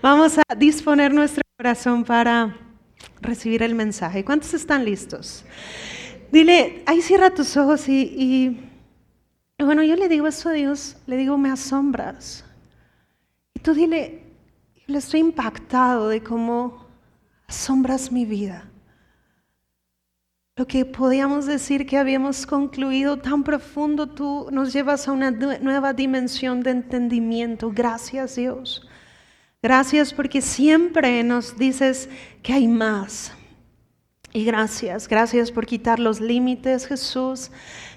Vamos a disponer nuestro corazón para recibir el mensaje. ¿Cuántos están listos? Dile, ahí cierra tus ojos y bueno, yo le digo eso a Dios, le digo, me asombras. Y tú dile, yo le estoy impactado de cómo asombras mi vida. Lo que podíamos decir que habíamos concluido tan profundo, tú nos llevas a una nueva dimensión de entendimiento. Gracias, Dios. Gracias porque siempre nos dices que hay más. Y gracias por quitar los límites, Jesús.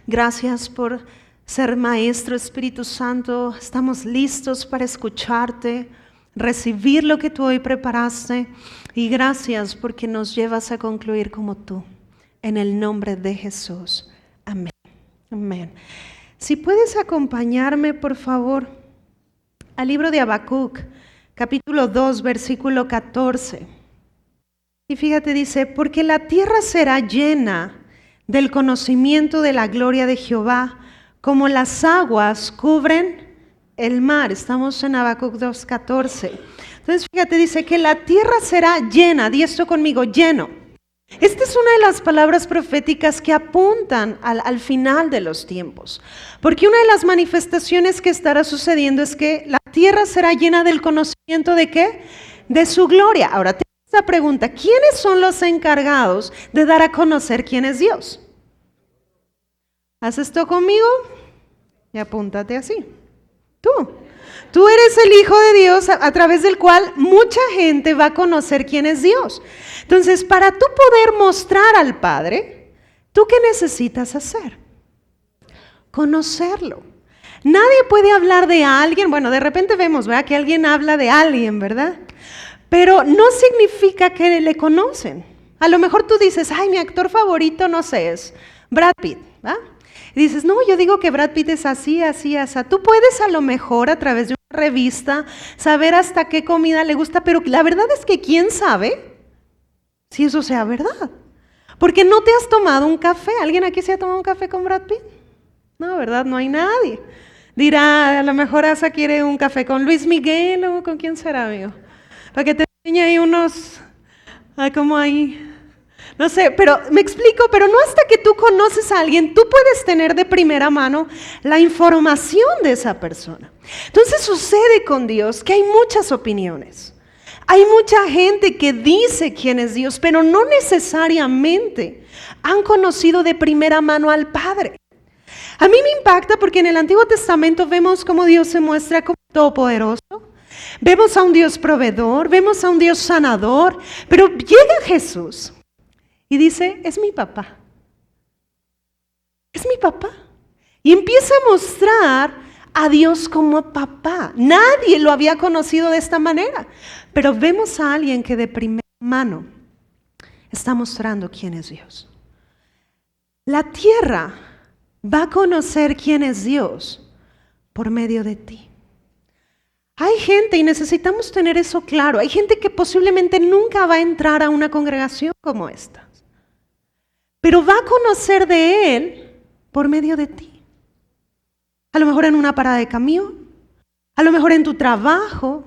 Gracias por ser Maestro, Espíritu Santo. Estamos listos para escucharte, recibir lo que tú hoy preparaste. Y gracias porque nos llevas a concluir como tú. En el nombre de Jesús. Amén. Amén. Si puedes acompañarme, por favor, al libro de Habacuc, capítulo 2, versículo 14. Y fíjate, dice, porque la tierra será llena del conocimiento de la gloria de Jehová, como las aguas cubren el mar. Estamos en Habacuc 2, 14. Entonces, fíjate, dice que la tierra será llena. Di esto conmigo, lleno. Esta es una de las palabras proféticas que apuntan al final de los tiempos, porque una de las manifestaciones que estará sucediendo es que la tierra será llena del conocimiento ¿de qué? De su gloria. Ahora te hago esta pregunta, ¿quiénes son los encargados de dar a conocer quién es Dios? ¿Haz esto conmigo? Y apúntate así. Tú eres el Hijo de Dios a través del cual mucha gente va a conocer quién es Dios. Entonces, para tú poder mostrar al Padre, ¿tú qué necesitas hacer? Conocerlo. Nadie puede hablar de alguien, bueno, de repente vemos, ¿verdad? Que alguien habla de alguien, ¿verdad? Pero no significa que le conocen. A lo mejor tú dices, ay, mi actor favorito, no sé, es Brad Pitt, ¿verdad? Y dices, no, yo digo que Brad Pitt es así, así, así. Tú puedes a lo mejor a través de una revista saber hasta qué comida le gusta, pero la verdad es que ¿quién sabe si eso sea verdad? Porque no te has tomado un café. ¿Alguien aquí se ha tomado un café con Brad Pitt? No, ¿verdad? No hay nadie. Dirá, a lo mejor Asa quiere un café con Luis Miguel o con quién será, amigo. Para que te enseñe ahí unos, como ahí. No sé, pero me explico, pero no hasta que tú conoces a alguien, tú puedes tener de primera mano la información de esa persona. Entonces sucede con Dios que hay muchas opiniones. Hay mucha gente que dice quién es Dios, pero no necesariamente han conocido de primera mano al Padre. A mí me impacta porque en el Antiguo Testamento vemos cómo Dios se muestra como todopoderoso. Vemos a un Dios proveedor, vemos a un Dios sanador, pero llega Jesús y dice, es mi papá. Es mi papá. Y empieza a mostrar a Dios como papá. Nadie lo había conocido de esta manera. Pero vemos a alguien que de primera mano está mostrando quién es Dios. La tierra va a conocer quién es Dios por medio de ti. Hay gente, y necesitamos tener eso claro, hay gente que posiblemente nunca va a entrar a una congregación como esta. Pero va a conocer de Él por medio de ti. A lo mejor en una parada de camión, a lo mejor en tu trabajo,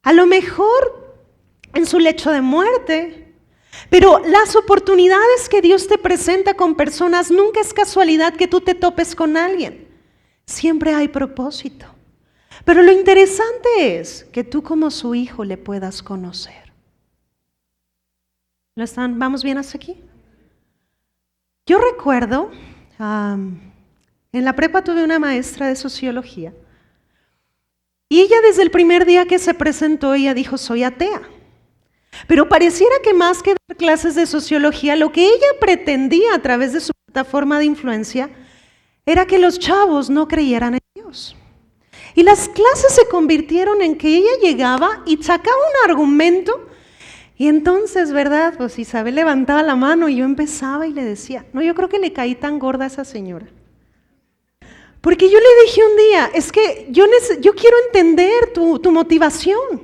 a lo mejor en su lecho de muerte. Pero las oportunidades que Dios te presenta con personas, nunca es casualidad que tú te topes con alguien. Siempre hay propósito. Pero lo interesante es que tú como su hijo le puedas conocer. ¿Vamos bien hasta aquí? Yo recuerdo, en la prepa tuve una maestra de sociología y ella desde el primer día que se presentó, ella dijo, soy atea. Pero pareciera que más que dar clases de sociología, lo que ella pretendía a través de su plataforma de influencia era que los chavos no creyeran en Dios. Y las clases se convirtieron en que ella llegaba y sacaba un argumento. Y entonces, ¿verdad? Pues Isabel levantaba la mano y yo empezaba y le decía, no, yo creo que le caí tan gorda a esa señora. Porque yo le dije un día, es que yo quiero entender tu motivación.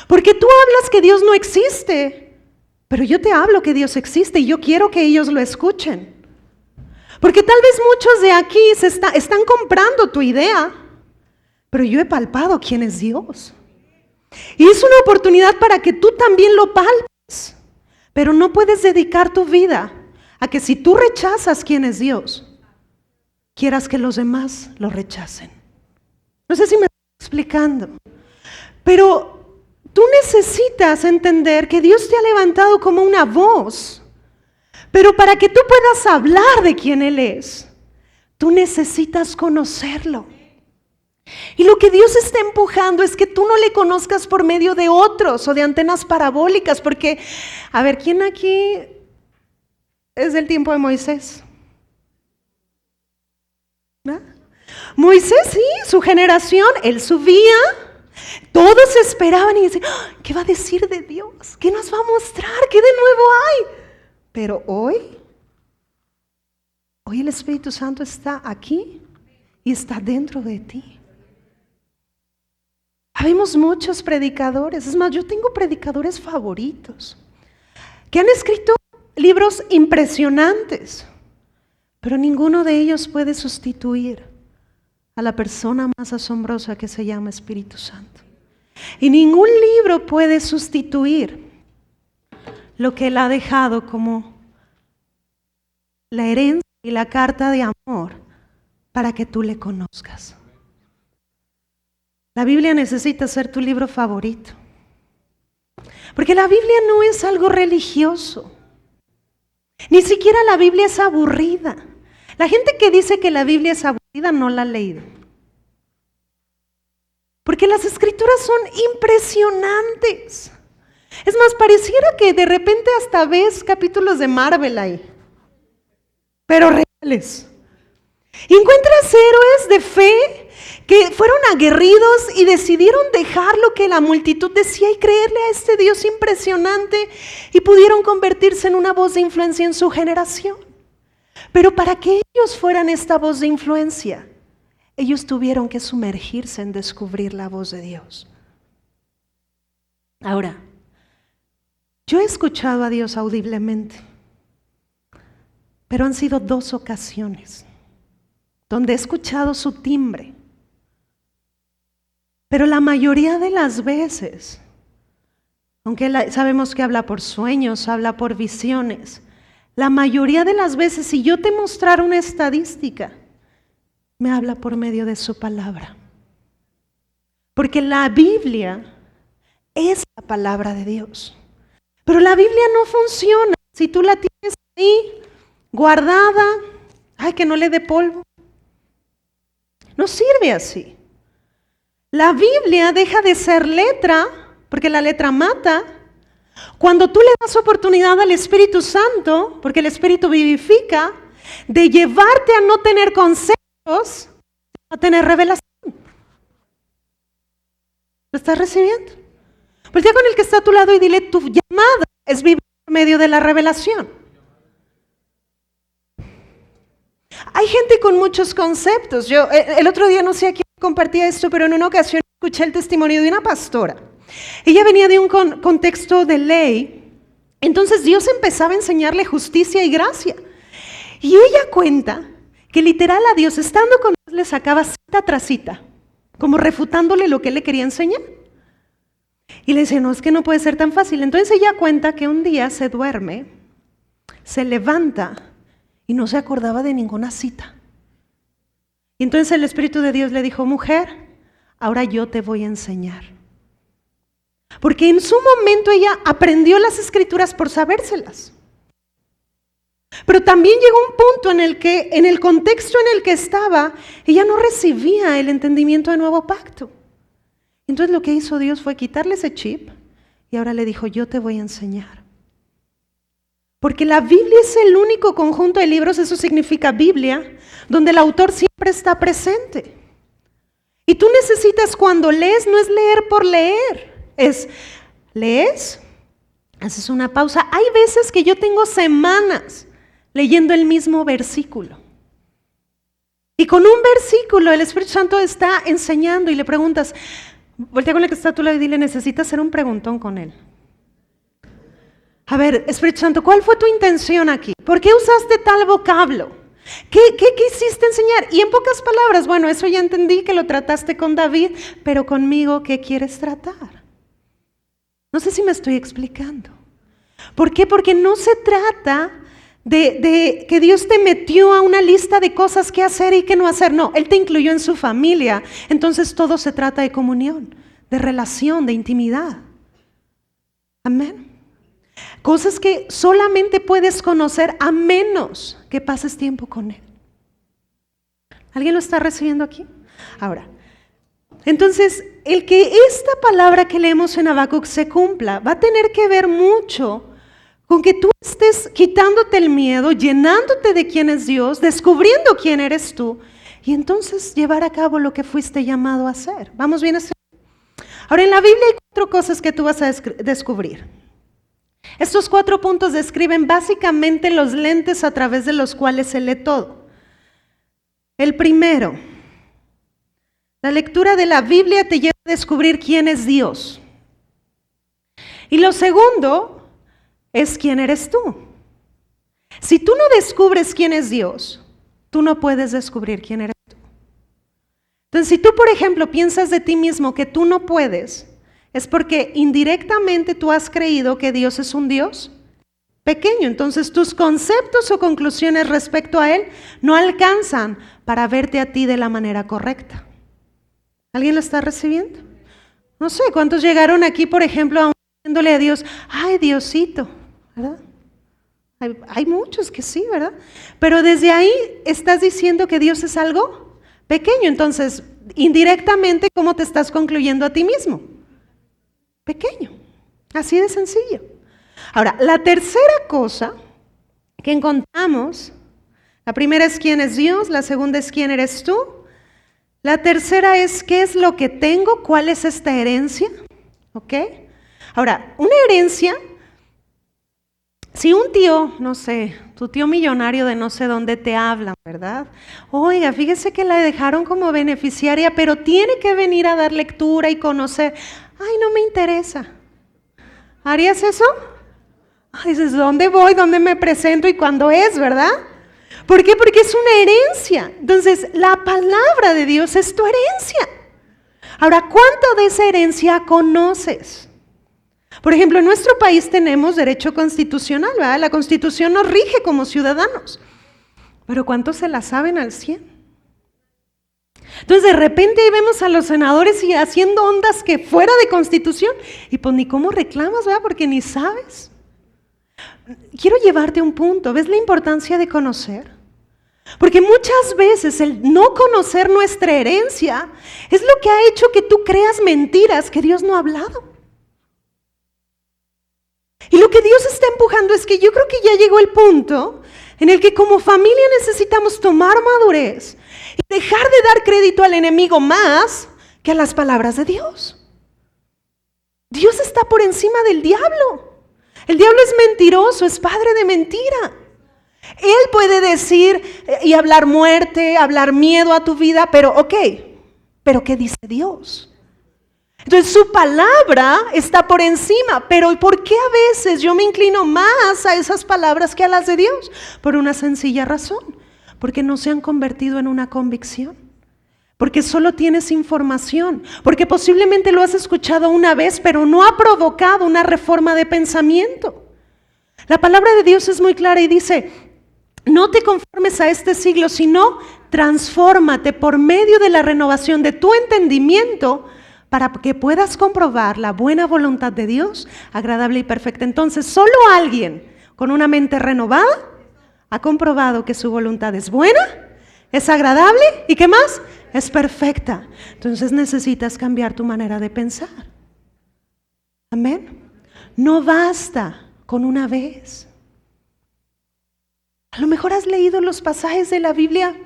Porque tú hablas que Dios no existe, pero yo te hablo que Dios existe y yo quiero que ellos lo escuchen. Porque tal vez muchos de aquí están comprando tu idea, pero yo he palpado quién es Dios. Y es una oportunidad para que tú también lo palpes. Pero no puedes dedicar tu vida a que si tú rechazas quién es Dios, quieras que los demás lo rechacen. No sé si me estoy explicando. Pero tú necesitas entender que Dios te ha levantado como una voz. Pero para que tú puedas hablar de quién Él es, tú necesitas conocerlo. Y lo que Dios está empujando es que tú no le conozcas por medio de otros o de antenas parabólicas, porque, a ver, ¿quién aquí es del tiempo de Moisés? ¿Ah? Moisés, sí, su generación, él subía, todos esperaban y decían, ¿qué va a decir de Dios? ¿Qué nos va a mostrar? ¿Qué de nuevo hay? Pero hoy el Espíritu Santo está aquí y está dentro de ti. Habemos muchos predicadores, es más, yo tengo predicadores favoritos que han escrito libros impresionantes, pero ninguno de ellos puede sustituir a la persona más asombrosa que se llama Espíritu Santo. Y ningún libro puede sustituir lo que Él ha dejado como la herencia y la carta de amor para que tú le conozcas. La Biblia necesita ser tu libro favorito. Porque la Biblia no es algo religioso. Ni siquiera la Biblia es aburrida. La gente que dice que la Biblia es aburrida no la ha leído. Porque las escrituras son impresionantes. Es más, pareciera que de repente hasta ves capítulos de Marvel ahí. Pero reales. Y encuentras héroes de fe que fueron aguerridos y decidieron dejar lo que la multitud decía y creerle a este Dios impresionante y pudieron convertirse en una voz de influencia en su generación. Pero para que ellos fueran esta voz de influencia, ellos tuvieron que sumergirse en descubrir la voz de Dios. Ahora, yo he escuchado a Dios audiblemente, pero han sido 2 ocasiones donde he escuchado su timbre. Pero la mayoría de las veces, aunque sabemos que habla por sueños, habla por visiones, la mayoría de las veces, si yo te mostrara una estadística, me habla por medio de su palabra. Porque la Biblia es la palabra de Dios. Pero la Biblia no funciona si tú la tienes ahí guardada, que no le dé polvo. No sirve así. La Biblia deja de ser letra, porque la letra mata, cuando tú le das oportunidad al Espíritu Santo, porque el Espíritu vivifica, de llevarte a no tener conceptos, a tener revelación. ¿Lo estás recibiendo? Voltea con el que está a tu lado y dile, tu llamada es vivir por medio de la revelación. Hay gente con muchos conceptos. Yo el otro día, no sé a quién compartía esto, pero en una ocasión escuché el testimonio de una pastora. Ella venía de un contexto de ley. Entonces Dios empezaba a enseñarle justicia y gracia. Y ella cuenta que literal a Dios, estando con Dios, le sacaba cita tras cita, como refutándole lo que él le quería enseñar. Y le decía, no, es que no puede ser tan fácil. Entonces ella cuenta que un día se duerme, se levanta y no se acordaba de ninguna cita. Y entonces el Espíritu de Dios le dijo, mujer, ahora yo te voy a enseñar. Porque en su momento ella aprendió las escrituras por sabérselas. Pero también llegó un punto en el que, en el contexto en el que estaba, ella no recibía el entendimiento del nuevo pacto. Entonces lo que hizo Dios fue quitarle ese chip y ahora le dijo, yo te voy a enseñar. Porque la Biblia es el único conjunto de libros, eso significa Biblia, donde el autor siempre está presente. Y tú necesitas, cuando lees, no es leer por leer, es lees, haces una pausa. Hay veces que yo tengo semanas leyendo el mismo versículo. Y con un versículo el Espíritu Santo está enseñando y le preguntas, voltea con el que está a tu lado y dile, necesitas hacer un preguntón con él. A ver, Espíritu Santo, ¿cuál fue tu intención aquí? ¿Por qué usaste tal vocablo? ¿Qué quisiste enseñar? Y en pocas palabras, bueno, eso ya entendí que lo trataste con David, pero conmigo, ¿qué quieres tratar? No sé si me estoy explicando. ¿Por qué? Porque no se trata de que Dios te metió a una lista de cosas que hacer y que no hacer. No, Él te incluyó en su familia. Entonces todo se trata de comunión, de relación, de intimidad. Amén. Cosas que solamente puedes conocer a menos que pases tiempo con Él. ¿Alguien lo está recibiendo aquí? Ahora, entonces, el que esta palabra que leemos en Habacuc se cumpla va a tener que ver mucho con que tú estés quitándote el miedo, llenándote de quién es Dios, descubriendo quién eres tú y entonces llevar a cabo lo que fuiste llamado a hacer. ¿Vamos bien? Ahora, en la Biblia hay 4 cosas que tú vas a descubrir. Estos 4 puntos describen básicamente los lentes a través de los cuales se lee todo. El primero, la lectura de la Biblia te lleva a descubrir quién es Dios. Y lo segundo es quién eres tú. Si tú no descubres quién es Dios, tú no puedes descubrir quién eres tú. Entonces, si tú, por ejemplo, piensas de ti mismo que tú no puedes, es porque indirectamente tú has creído que Dios es un Dios pequeño. Entonces, tus conceptos o conclusiones respecto a Él no alcanzan para verte a ti de la manera correcta. ¿Alguien lo está recibiendo? No sé, ¿cuántos llegaron aquí, por ejemplo, diciéndole a Dios, ay, Diosito, ¿verdad? Hay muchos que sí, ¿verdad? Pero desde ahí estás diciendo que Dios es algo pequeño. Entonces, indirectamente, ¿cómo te estás concluyendo a ti mismo? Pequeño. Así de sencillo. Ahora, la tercera cosa que encontramos, la primera es quién es Dios, la segunda es quién eres tú. La tercera es qué es lo que tengo, cuál es esta herencia, ¿ok? Ahora, una herencia, si un tío, no sé, tu tío millonario de no sé dónde te habla, ¿verdad? Oiga, fíjese que la dejaron como beneficiaria, pero tiene que venir a dar lectura y conocer. Ay, no me interesa. ¿Harías eso? Ay, dices, ¿dónde voy? ¿Dónde me presento? ¿Y cuándo es, verdad? ¿Por qué? Porque es una herencia. Entonces, la palabra de Dios es tu herencia. Ahora, ¿cuánto de esa herencia conoces? Por ejemplo, en nuestro país tenemos derecho constitucional, ¿verdad? La Constitución nos rige como ciudadanos. Pero ¿cuántos se la saben al 100? Entonces, de repente ahí vemos a los senadores y haciendo ondas que fuera de Constitución. Y pues ni cómo reclamas, ¿verdad? Porque ni sabes. Quiero llevarte a un punto. ¿Ves la importancia de conocer? Porque muchas veces el no conocer nuestra herencia es lo que ha hecho que tú creas mentiras que Dios no ha hablado. Y lo que Dios está empujando es que yo creo que ya llegó el punto en el que como familia necesitamos tomar madurez y dejar de dar crédito al enemigo más que a las palabras de Dios. Dios está por encima del diablo. El diablo es mentiroso, es padre de mentira. Él puede decir y hablar muerte, hablar miedo a tu vida, pero pero ¿qué dice Dios? Entonces su palabra está por encima, pero ¿por qué a veces yo me inclino más a esas palabras que a las de Dios? Por una sencilla razón, porque no se han convertido en una convicción. Porque solo tienes información, porque posiblemente lo has escuchado una vez, pero no ha provocado una reforma de pensamiento. La palabra de Dios es muy clara y dice, no te conformes a este siglo, sino transfórmate por medio de la renovación de tu entendimiento para que puedas comprobar la buena voluntad de Dios, agradable y perfecta. Entonces, solo alguien con una mente renovada ha comprobado que su voluntad es buena, es agradable y ¿qué más? Es perfecta. Entonces necesitas cambiar tu manera de pensar. Amén. No basta con una vez. A lo mejor has leído los pasajes de la Biblia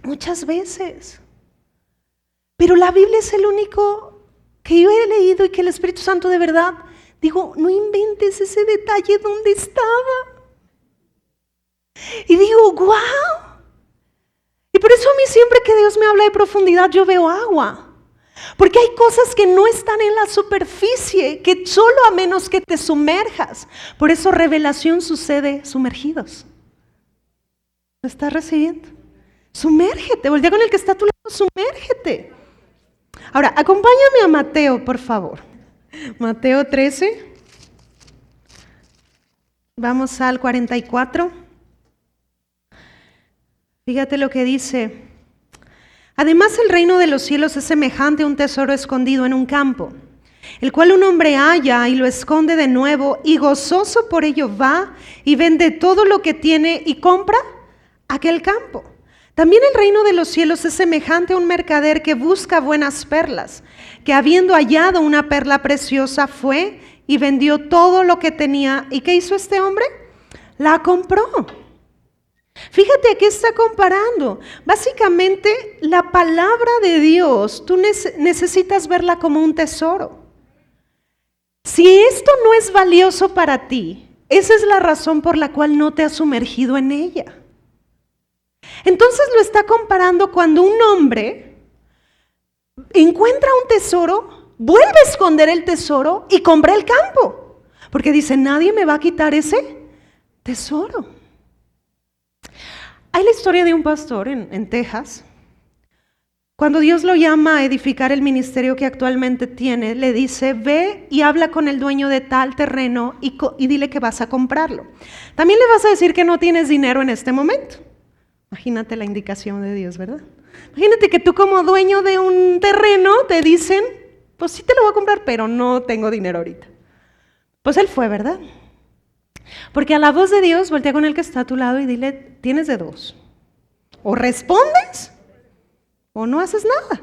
muchas veces, pero la Biblia es el único que yo he leído y que el Espíritu Santo de verdad, digo, no inventes ese detalle donde estaba. Y digo, ¡guau! Y por eso a mí siempre que Dios me habla de profundidad, yo veo agua. Porque hay cosas que no están en la superficie, que solo a menos que te sumerjas. Por eso revelación sucede sumergidos. ¿Lo estás recibiendo? Sumérgete, voltea con el que está a tu lado, sumérgete. Ahora, acompáñame a Mateo, por favor. Mateo 13. Vamos al 44. Fíjate lo que dice. Además, el reino de los cielos es semejante a un tesoro escondido en un campo, el cual un hombre halla y lo esconde de nuevo, y gozoso por ello va y vende todo lo que tiene y compra aquel campo. También el reino de los cielos es semejante a un mercader que busca buenas perlas, que habiendo hallado una perla preciosa fue y vendió todo lo que tenía. ¿Y qué hizo este hombre? La compró. Fíjate a qué está comparando. Básicamente, la palabra de Dios, tú necesitas verla como un tesoro. Si esto no es valioso para ti, esa es la razón por la cual no te has sumergido en ella. Entonces lo está comparando cuando un hombre encuentra un tesoro, vuelve a esconder el tesoro y compra el campo. Porque dice, nadie me va a quitar ese tesoro. Hay la historia de un pastor en Texas. Cuando Dios lo llama a edificar el ministerio que actualmente tiene, le dice, ve y habla con el dueño de tal terreno y dile que vas a comprarlo. También le vas a decir que no tienes dinero en este momento. Imagínate la indicación de Dios, ¿verdad? Imagínate que tú como dueño de un terreno te dicen, pues sí te lo voy a comprar, pero no tengo dinero ahorita. Pues él fue, ¿verdad? Porque a la voz de Dios, voltea con el que está a tu lado y dile, tienes de dos. O respondes o no haces nada.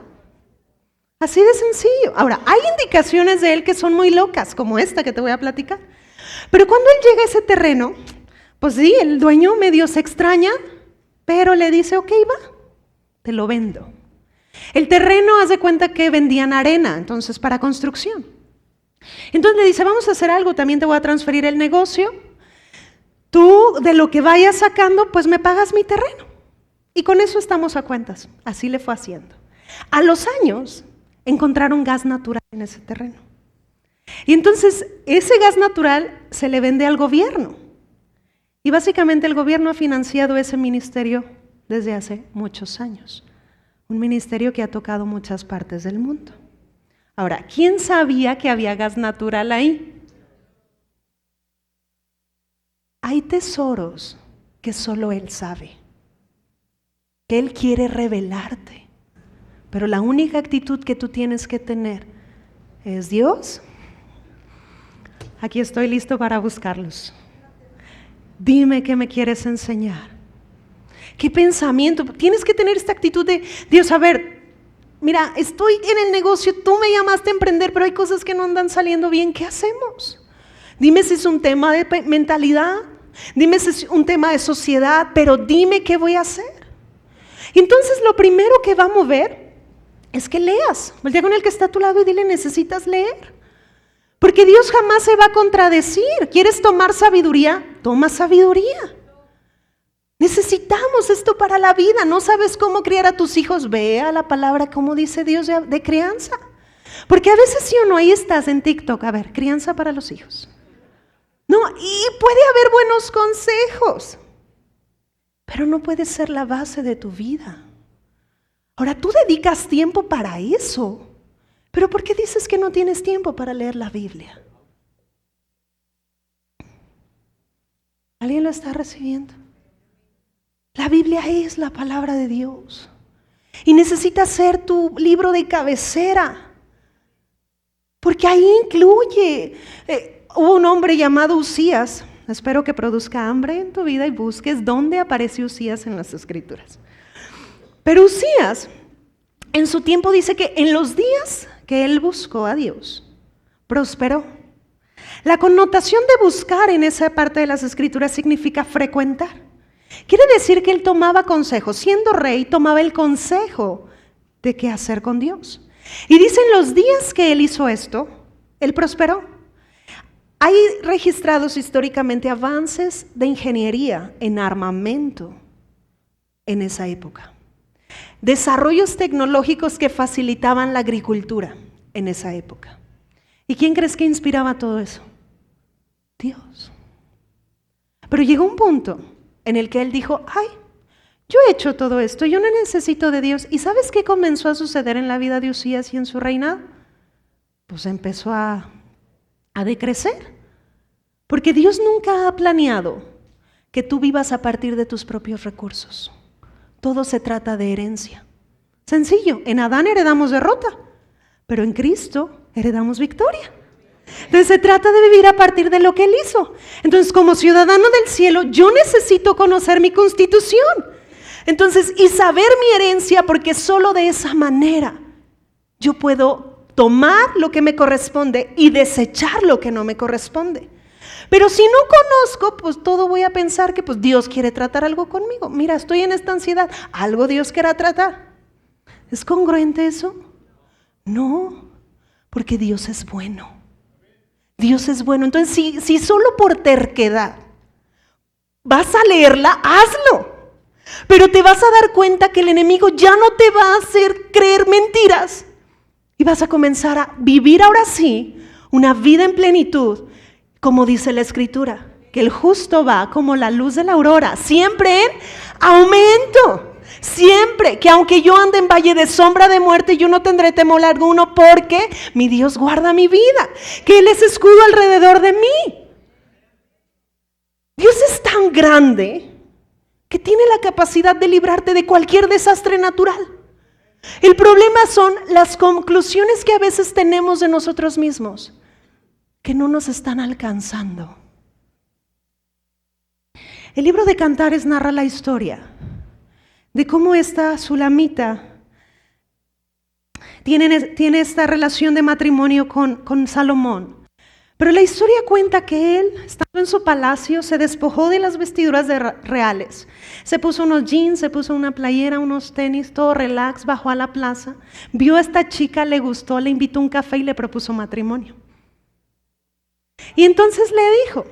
Así de sencillo. Ahora, hay indicaciones de él que son muy locas, como esta que te voy a platicar. Pero cuando él llega a ese terreno, pues sí, el dueño medio se extraña, pero le dice, ok, va, te lo vendo. El terreno, haz de cuenta que vendían arena, entonces para construcción. Entonces le dice, vamos a hacer algo, también te voy a transferir el negocio. Tú, de lo que vayas sacando, pues me pagas mi terreno. Y con eso estamos a cuentas. Así le fue haciendo. A los años, encontraron gas natural en ese terreno. Y entonces, ese gas natural se le vende al gobierno. Y básicamente el gobierno ha financiado ese ministerio desde hace muchos años. Un ministerio que ha tocado muchas partes del mundo. Ahora, ¿quién sabía que había gas natural ahí? Hay tesoros que solo Él sabe, que Él quiere revelarte. Pero la única actitud que tú tienes que tener es, Dios, aquí estoy listo para buscarlos. Dime qué me quieres enseñar. ¿Qué pensamiento? Tienes que tener esta actitud de, Dios, a ver, mira, estoy en el negocio, tú me llamaste a emprender, pero hay cosas que no andan saliendo bien, ¿qué hacemos? Dime si es un tema de mentalidad, dime si es un tema de sociedad, pero dime qué voy a hacer. Y entonces lo primero que va a mover es que leas. Voltea con el que está a tu lado y dile, necesitas leer. Porque Dios jamás se va a contradecir. ¿Quieres tomar sabiduría? Toma sabiduría. Necesitamos esto para la vida. ¿No sabes cómo criar a tus hijos? Vea la palabra, como dice Dios de crianza. Porque a veces sí o no, ahí estás en TikTok. A ver, crianza para los hijos. No, y puede haber buenos consejos, pero no puede ser la base de tu vida. Ahora, tú dedicas tiempo para eso. ¿Pero por qué dices que no tienes tiempo para leer la Biblia? ¿Alguien lo está recibiendo? La Biblia es la palabra de Dios. Y necesita ser tu libro de cabecera. Porque ahí incluye. Hubo un hombre llamado Usías. Espero que produzca hambre en tu vida y busques dónde aparece Usías en las Escrituras. Pero Usías, en su tiempo dice que en los días que él buscó a Dios, prosperó. La connotación de buscar en esa parte de las Escrituras significa frecuentar. Quiere decir que él tomaba consejos. Siendo rey, tomaba el consejo de qué hacer con Dios. Y dicen los días que él hizo esto, él prosperó. Hay registrados históricamente avances de ingeniería en armamento en esa época. Desarrollos tecnológicos que facilitaban la agricultura en esa época. ¿Y quién crees que inspiraba todo eso? Dios. Pero llegó un punto en el que él dijo, ay, yo he hecho todo esto, yo no necesito de Dios. ¿Y sabes qué comenzó a suceder en la vida de Usías y en su reinado? Pues empezó a ha de crecer. Porque Dios nunca ha planeado que tú vivas a partir de tus propios recursos. Todo se trata de herencia. Sencillo, en Adán heredamos derrota, pero en Cristo heredamos victoria. Entonces se trata de vivir a partir de lo que Él hizo. Entonces, como ciudadano del cielo, yo necesito conocer mi constitución. Entonces, y saber mi herencia, porque solo de esa manera yo puedo tomar lo que me corresponde y desechar lo que no me corresponde. Pero si no conozco, pues todo voy a pensar que pues Dios quiere tratar algo conmigo. Mira, estoy en esta ansiedad, algo Dios quiera tratar. ¿Es congruente eso? No, porque Dios es bueno. Dios es bueno. Entonces, si solo por terquedad vas a leerla, hazlo. Pero te vas a dar cuenta que el enemigo ya no te va a hacer creer mentiras. Y vas a comenzar a vivir ahora sí una vida en plenitud, como dice la Escritura, que el justo va como la luz de la aurora, siempre en aumento. Siempre, que aunque yo ande en valle de sombra de muerte, yo no tendré temor alguno, porque mi Dios guarda mi vida, que Él es escudo alrededor de mí. Dios es tan grande que tiene la capacidad de librarte de cualquier desastre natural. El problema son las conclusiones que a veces tenemos de nosotros mismos, que no nos están alcanzando. El libro de Cantares narra la historia de cómo esta Sulamita tiene esta relación de matrimonio con Salomón. Pero la historia cuenta que él, estando en su palacio, se despojó de las vestiduras reales. Se puso unos jeans, se puso una playera, unos tenis, todo relax, bajó a la plaza. Vio a esta chica, le gustó, le invitó a un café y le propuso matrimonio. Y entonces le dijo,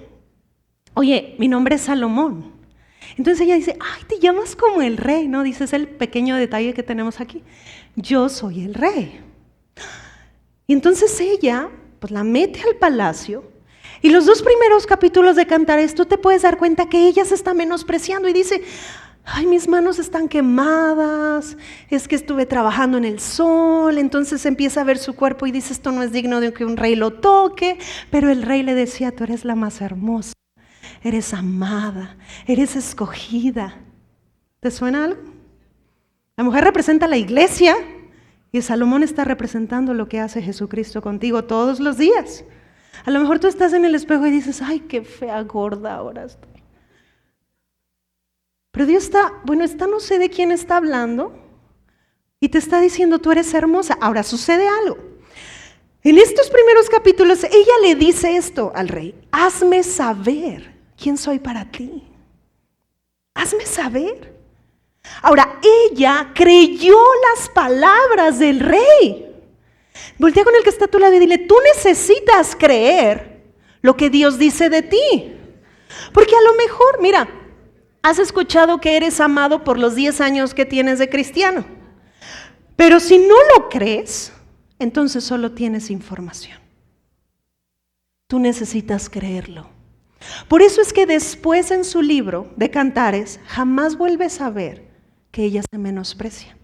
oye, mi nombre es Salomón. Entonces ella dice, ay, te llamas como el rey, ¿no? Dice, es el pequeño detalle que tenemos aquí. Yo soy el rey. Y entonces ella, pues la mete al palacio. Y los 2 primeros capítulos de Cantares, tú te puedes dar cuenta que ella se está menospreciando y dice, ay, mis manos están quemadas, es que estuve trabajando en el sol. Entonces empieza a ver su cuerpo y dice, esto no es digno de que un rey lo toque. Pero el rey le decía, tú eres la más hermosa, eres amada, eres escogida. ¿Te suena algo? La mujer representa la iglesia y Salomón está representando lo que hace Jesucristo contigo todos los días. A lo mejor tú estás en el espejo y dices, ay, qué fea gorda ahora estoy. Pero Dios esta no sé de quién está hablando y te está diciendo, tú eres hermosa. Ahora sucede algo. En estos primeros capítulos ella le dice esto al rey, hazme saber quién soy para ti. Hazme saber. Ahora, ella creyó las palabras del rey. Voltea con el que está a tu lado y dile, tú necesitas creer lo que Dios dice de ti. Porque a lo mejor, mira, has escuchado que eres amado por los 10 años que tienes de cristiano. Pero si no lo crees, entonces solo tienes información. Tú necesitas creerlo. Por eso es que después en su libro de Cantares jamás vuelves a ver que ella se menosprecia.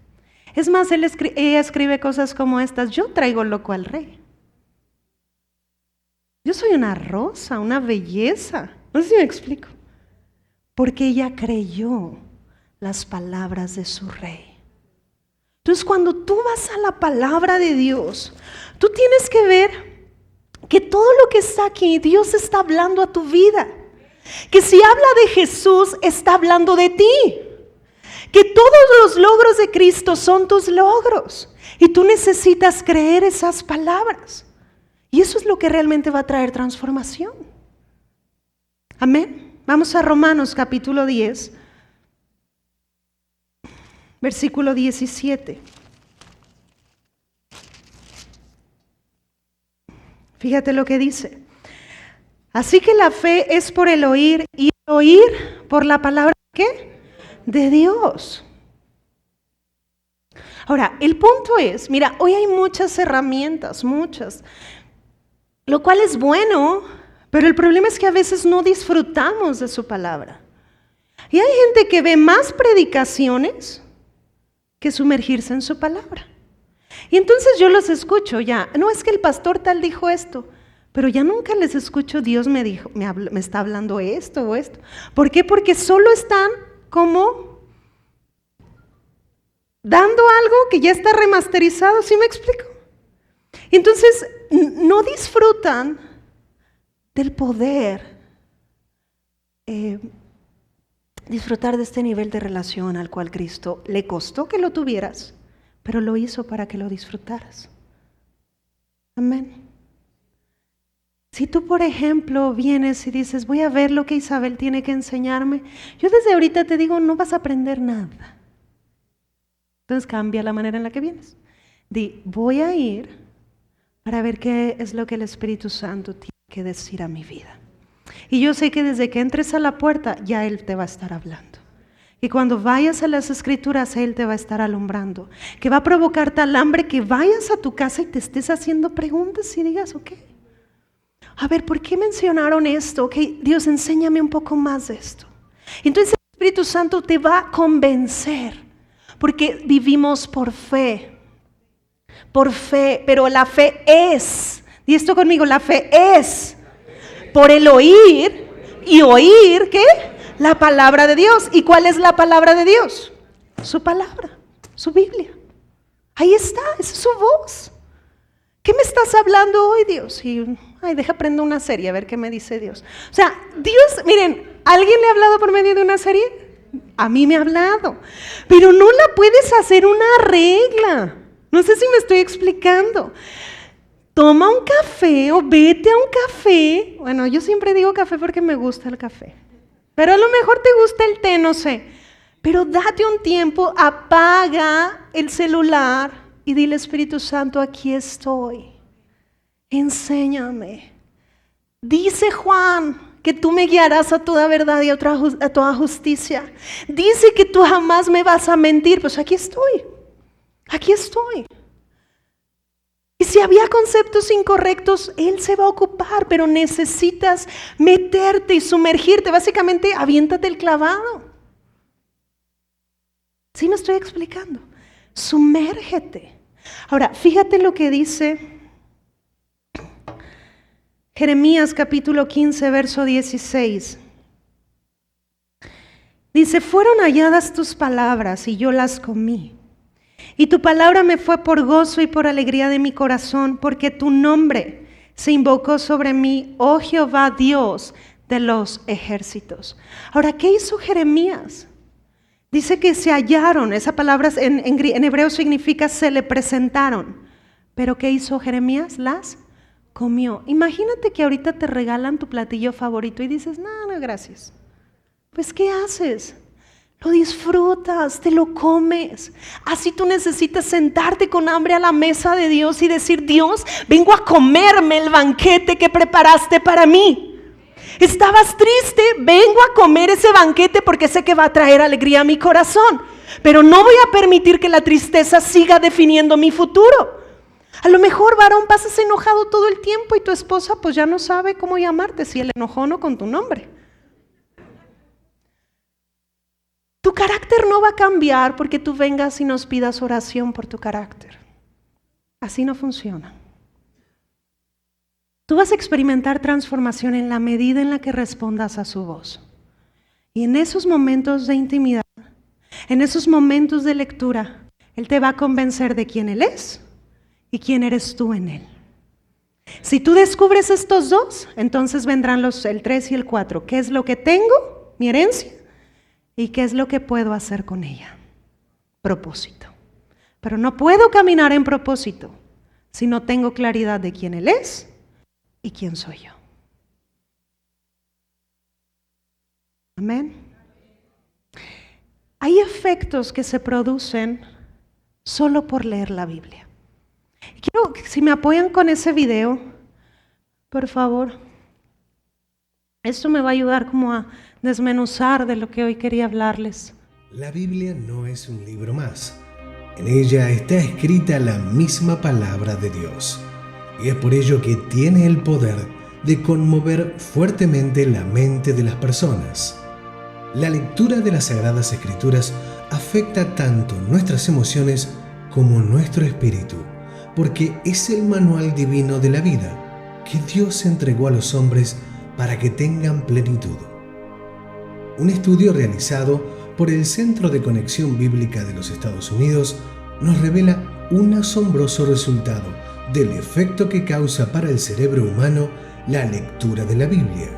Es más, ella escribe cosas como estas, yo traigo loco al rey. Yo soy una rosa, una belleza. No sé si me explico. Porque ella creyó las palabras de su rey. Entonces, cuando tú vas a la palabra de Dios, tú tienes que ver que todo lo que está aquí, Dios está hablando a tu vida. Que si habla de Jesús, está hablando de ti. Que todos los logros de Cristo son tus logros. Y tú necesitas creer esas palabras. Y eso es lo que realmente va a traer transformación. Amén. Vamos a Romanos capítulo 10, versículo 17. Fíjate lo que dice. Así que la fe es por el oír y el oír por la palabra ¿qué? De Dios. Ahora, el punto es, mira, hoy hay muchas herramientas, muchas, lo cual es bueno, pero el problema es que a veces no disfrutamos de su palabra. Y hay gente que ve más predicaciones que sumergirse en su palabra. Y entonces yo los escucho ya, no es que el pastor tal dijo esto, pero ya nunca les escucho, Dios me dijo, me está hablando esto o esto. ¿Por qué? Porque solo están como dando algo que ya está remasterizado, ¿sí me explico? Entonces, no disfrutan del poder, disfrutar de este nivel de relación al cual Cristo le costó que lo tuvieras, pero lo hizo para que lo disfrutaras. Amén. Si tú, por ejemplo, vienes y dices, voy a ver lo que Isabel tiene que enseñarme, yo desde ahorita te digo, no vas a aprender nada. Entonces cambia la manera en la que vienes. Di, voy a ir para ver qué es lo que el Espíritu Santo tiene que decir a mi vida. Y yo sé que desde que entres a la puerta, ya Él te va a estar hablando. Y cuando vayas a las Escrituras, Él te va a estar alumbrando. Que va a provocar tal hambre que vayas a tu casa y te estés haciendo preguntas y digas, ok, a ver, ¿por qué mencionaron esto? Ok, Dios, enséñame un poco más de esto. Entonces el Espíritu Santo te va a convencer, porque vivimos por fe, pero la fe es, di esto conmigo, la fe es por el oír, y oír, ¿qué? La palabra de Dios. ¿Y cuál es la palabra de Dios? Su palabra, su Biblia. Ahí está, esa es su voz. ¿Qué me estás hablando hoy, Dios? Y, deja prendo una serie a ver qué me dice Dios. O sea, Dios, miren, ¿alguien le ha hablado por medio de una serie? A mí me ha hablado, pero no la puedes hacer una regla. No sé si me estoy explicando. Toma un café o vete a un café. Bueno, yo siempre digo café porque me gusta el café. Pero a lo mejor te gusta el té, no sé. Pero date un tiempo, apaga el celular y dile, Espíritu Santo, aquí estoy. Enséñame. Dice Juan que tú me guiarás a toda verdad y a toda justicia. Dice que tú jamás me vas a mentir. Pues aquí estoy. Aquí estoy. Y si había conceptos incorrectos, Él se va a ocupar, pero necesitas meterte y sumergirte. Básicamente, aviéntate el clavado. ¿Sí me estoy explicando? Sumérgete. Ahora, fíjate lo que dice Jeremías capítulo 15, verso 16. Dice, fueron halladas tus palabras y yo las comí. Y tu palabra me fue por gozo y por alegría de mi corazón, porque tu nombre se invocó sobre mí, oh Jehová Dios de los ejércitos. Ahora, ¿qué hizo Jeremías? Dice que se hallaron, esa palabra en hebreo significa se le presentaron. Pero ¿qué hizo Jeremías? Las comió. Imagínate que ahorita te regalan tu platillo favorito y dices, no, gracias. Pues, ¿qué haces? Lo disfrutas, te lo comes. Así tú necesitas sentarte con hambre a la mesa de Dios y decir, Dios, vengo a comerme el banquete que preparaste para mí. Estabas triste, vengo a comer ese banquete porque sé que va a traer alegría a mi corazón. Pero no voy a permitir que la tristeza siga definiendo mi futuro. A lo mejor, varón, pasas enojado todo el tiempo y tu esposa pues ya no sabe cómo llamarte, si el enojó no con tu nombre. Tu carácter no va a cambiar porque tú vengas y nos pidas oración por tu carácter. Así no funciona. Tú vas a experimentar transformación en la medida en la que respondas a su voz. Y en esos momentos de intimidad, en esos momentos de lectura, Él te va a convencer de quién Él es y quién eres tú en Él. Si tú descubres estos dos, entonces vendrán el 3 y el 4. ¿Qué es lo que tengo? Mi herencia. ¿Y qué es lo que puedo hacer con ella? Propósito. Pero no puedo caminar en propósito si no tengo claridad de quién Él es y quién soy yo. Amén. Hay efectos que se producen solo por leer la Biblia. Quiero que si me apoyan con ese video, por favor. Esto me va a ayudar como a desmenuzar de lo que hoy quería hablarles. La Biblia no es un libro más. En ella está escrita la misma palabra de Dios. Y es por ello que tiene el poder de conmover fuertemente la mente de las personas. La lectura de las Sagradas Escrituras afecta tanto nuestras emociones como nuestro espíritu, porque es el manual divino de la vida que Dios entregó a los hombres para que tengan plenitud. Un estudio realizado por el Centro de Conexión Bíblica de los Estados Unidos nos revela un asombroso resultado del efecto que causa para el cerebro humano la lectura de la Biblia.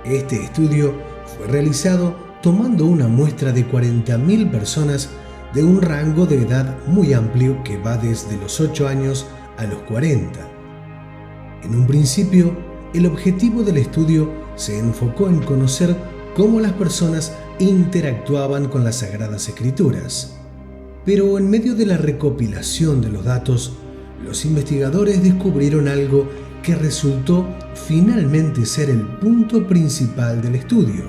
Este estudio fue realizado tomando una muestra de 40.000 personas de un rango de edad muy amplio que va desde los 8 años a los 40. En un principio, el objetivo del estudio se enfocó en conocer cómo las personas interactuaban con las Sagradas Escrituras. Pero en medio de la recopilación de los datos, los investigadores descubrieron algo que resultó finalmente ser el punto principal del estudio.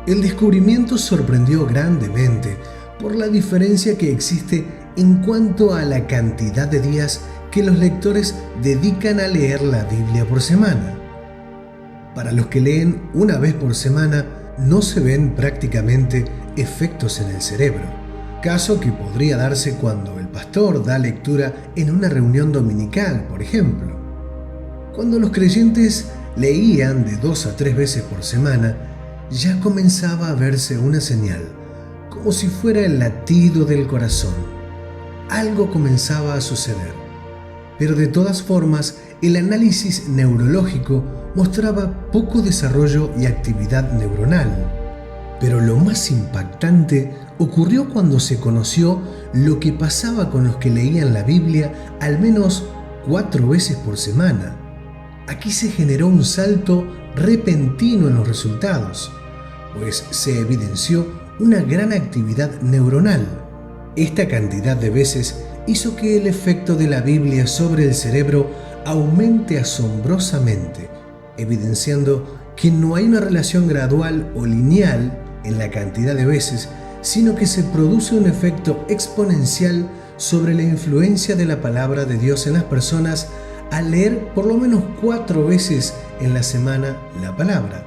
El descubrimiento sorprendió grandemente por la diferencia que existe en cuanto a la cantidad de días que los lectores dedican a leer la Biblia por semana. Para los que leen una vez por semana, no se ven prácticamente efectos en el cerebro, caso que podría darse cuando el pastor da lectura en una reunión dominical, por ejemplo. Cuando los creyentes leían de 2 a 3 veces por semana, ya comenzaba a verse una señal, como si fuera el latido del corazón. Algo comenzaba a suceder, pero de todas formas, el análisis neurológico mostraba poco desarrollo y actividad neuronal. Pero lo más impactante ocurrió cuando se conoció lo que pasaba con los que leían la Biblia al menos 4 veces por semana. Aquí se generó un salto repentino en los resultados, pues se evidenció una gran actividad neuronal. Esta cantidad de veces hizo que el efecto de la Biblia sobre el cerebro aumente asombrosamente, evidenciando que no hay una relación gradual o lineal en la cantidad de veces, sino que se produce un efecto exponencial sobre la influencia de la palabra de Dios en las personas al leer por lo menos 4 veces en la semana la palabra.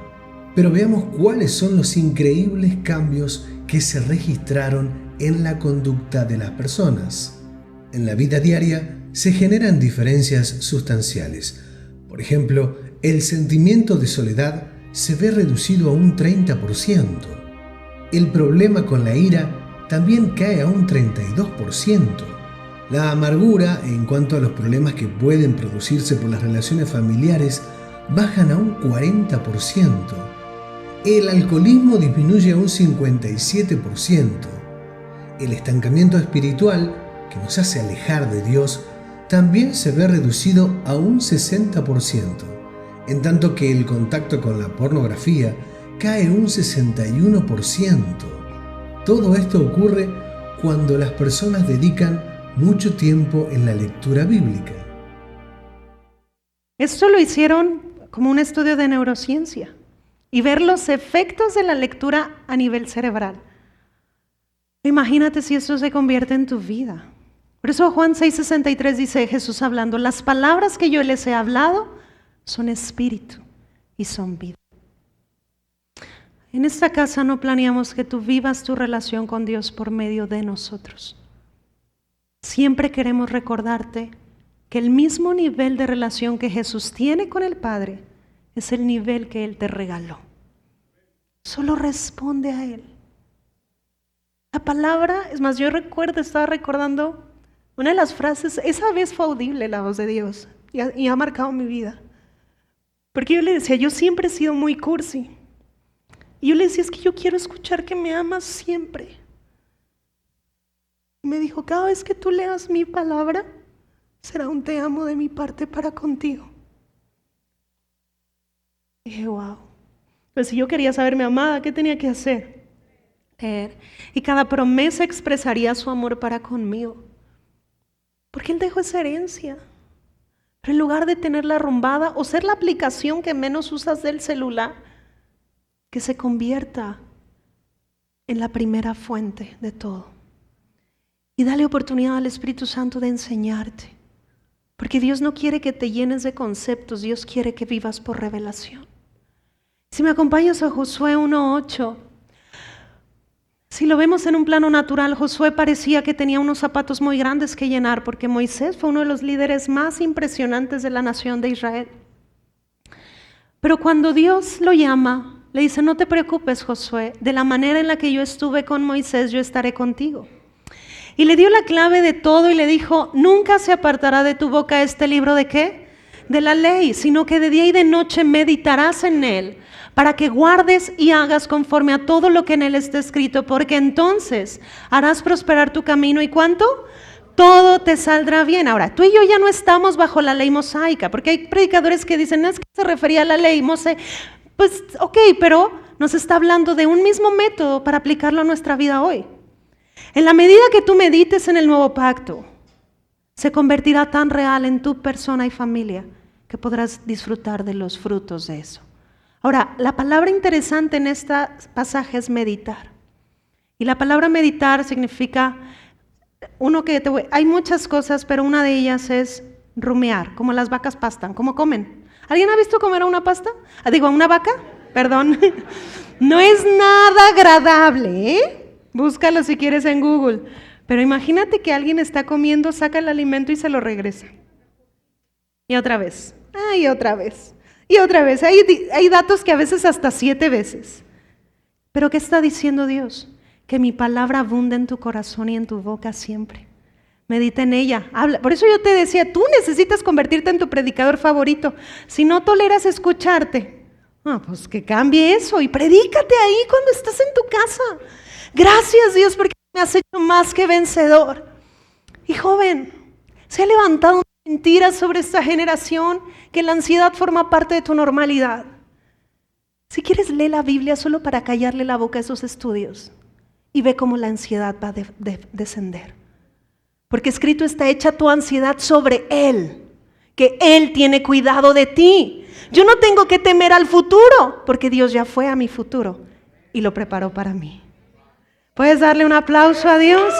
Pero veamos cuáles son los increíbles cambios que se registraron en la conducta de las personas. En la vida diaria se generan diferencias sustanciales. Por ejemplo, el sentimiento de soledad se ve reducido a un 30%. El problema con la ira también cae a un 32%. La amargura, en cuanto a los problemas que pueden producirse por las relaciones familiares, bajan a un 40%. El alcoholismo disminuye a un 57%. El estancamiento espiritual, que nos hace alejar de Dios, también se ve reducido a un 60%, en tanto que el contacto con la pornografía cae un 61%. Todo esto ocurre cuando las personas dedican mucho tiempo en la lectura bíblica. Esto lo hicieron como un estudio de neurociencia y ver los efectos de la lectura a nivel cerebral. Imagínate si esto se convierte en tu vida. Por eso Juan 6:63 dice Jesús hablando: las palabras que yo les he hablado son espíritu y son vida. En esta casa no planeamos que tú vivas tu relación con Dios por medio de nosotros. Siempre queremos recordarte que el mismo nivel de relación que Jesús tiene con el Padre es el nivel que Él te regaló. Solo responde a Él. La palabra, es más, estaba recordando una de las frases, esa vez fue audible la voz de Dios y ha marcado mi vida. Porque yo le decía, yo siempre he sido muy cursi. Y yo le decía, es que yo quiero escuchar que me amas siempre. Y me dijo, cada vez que tú leas mi palabra, será un te amo de mi parte para contigo. Y dije, wow. Pues si yo quería saberme amada, ¿qué tenía que hacer? Leer. Y cada promesa expresaría su amor para conmigo. Porque Él dejó esa herencia. Pero en lugar de tenerla arrumbada o ser la aplicación que menos usas del celular, que se convierta en la primera fuente de todo. Y dale oportunidad al Espíritu Santo de enseñarte. Porque Dios no quiere que te llenes de conceptos, Dios quiere que vivas por revelación. Si me acompañas a Josué 1:8, Si lo vemos en un plano natural, Josué parecía que tenía unos zapatos muy grandes que llenar, porque Moisés fue uno de los líderes más impresionantes de la nación de Israel. Pero cuando Dios lo llama, le dice: no te preocupes, Josué, de la manera en la que yo estuve con Moisés, yo estaré contigo. Y le dio la clave de todo y le dijo: nunca se apartará de tu boca este libro ¿de qué? De la ley, sino que de día y de noche meditarás en él, para que guardes y hagas conforme a todo lo que en él está escrito, porque entonces harás prosperar tu camino. ¿Y cuánto? Todo te saldrá bien. Ahora, tú y yo ya no estamos bajo la ley mosaica, porque hay predicadores que dicen: es que se refería a la ley mosaica. Pues ok, pero nos está hablando de un mismo método para aplicarlo a nuestra vida hoy. En la medida que tú medites en el nuevo pacto, se convertirá tan real en tu persona y familia que podrás disfrutar de los frutos de eso. Ahora, la palabra interesante en este pasaje es meditar. Y la palabra meditar significa, hay muchas cosas, pero una de ellas es rumiar, como las vacas pastan, como comen. ¿Alguien ha visto comer a una pasta? A una vaca, perdón. No es nada agradable, ¿eh? Búscalo si quieres en Google. Pero imagínate que alguien está comiendo, saca el alimento y se lo regresa. Y otra vez, y otra vez. Y otra vez, hay datos que a veces hasta 7 veces. Pero ¿qué está diciendo Dios? Que mi palabra abunde en tu corazón y en tu boca siempre. Medita en ella, habla. Por eso yo te decía, tú necesitas convertirte en tu predicador favorito. Si no toleras escucharte, pues que cambie eso y predícate ahí cuando estás en tu casa. Gracias, Dios, porque me has hecho más que vencedor. Y joven, se ha levantado mentiras sobre esta generación, que la ansiedad forma parte de tu normalidad. Si quieres, lee la Biblia solo para callarle la boca a esos estudios y ve cómo la ansiedad va a descender. Porque escrito está: hecha tu ansiedad sobre Él, que Él tiene cuidado de ti. Yo no tengo que temer al futuro, porque Dios ya fue a mi futuro y lo preparó para mí. ¿Puedes darle un aplauso a Dios?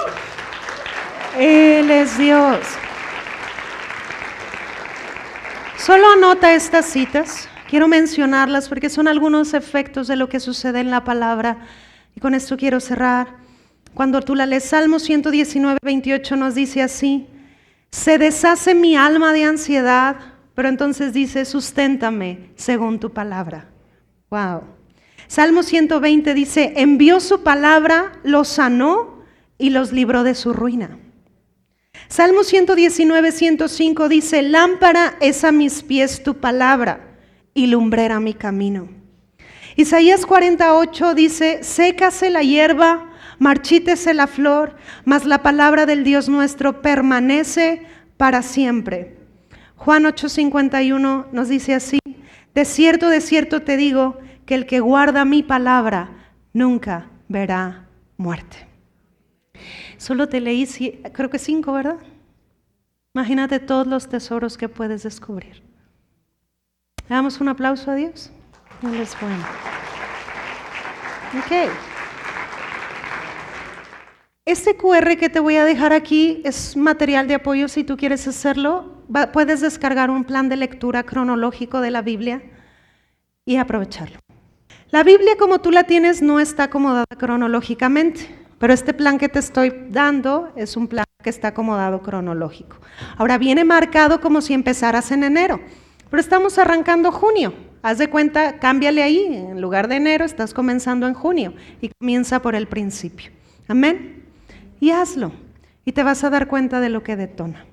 Él es Dios. Solo anota estas citas, quiero mencionarlas porque son algunos efectos de lo que sucede en la palabra. Y con esto quiero cerrar. Cuando tú la lees, Salmo 119, 28 nos dice así: se deshace mi alma de ansiedad, pero entonces dice: susténtame según tu palabra. Wow. Salmo 120 dice: envió su palabra, los sanó y los libró de su ruina. Salmo 119, 105 dice: lámpara es a mis pies tu palabra y lumbrera mi camino. Isaías 48 dice: sécase la hierba, marchítese la flor, mas la palabra del Dios nuestro permanece para siempre. Juan 8:51 nos dice así: de cierto te digo, que el que guarda mi palabra nunca verá muerte. Solo te leí, creo que 5, ¿verdad? Imagínate todos los tesoros que puedes descubrir. ¿Le damos un aplauso a Dios? Él es bueno. Ok. Este QR que te voy a dejar aquí es material de apoyo si tú quieres hacerlo. Puedes descargar un plan de lectura cronológico de la Biblia y aprovecharlo. La Biblia como tú la tienes no está acomodada cronológicamente, pero este plan que te estoy dando es un plan que está acomodado cronológico. Ahora viene marcado como si empezaras en enero, pero estamos arrancando junio. Haz de cuenta, cámbiale ahí, en lugar de enero estás comenzando en junio y comienza por el principio. Amén. Y hazlo y te vas a dar cuenta de lo que detona.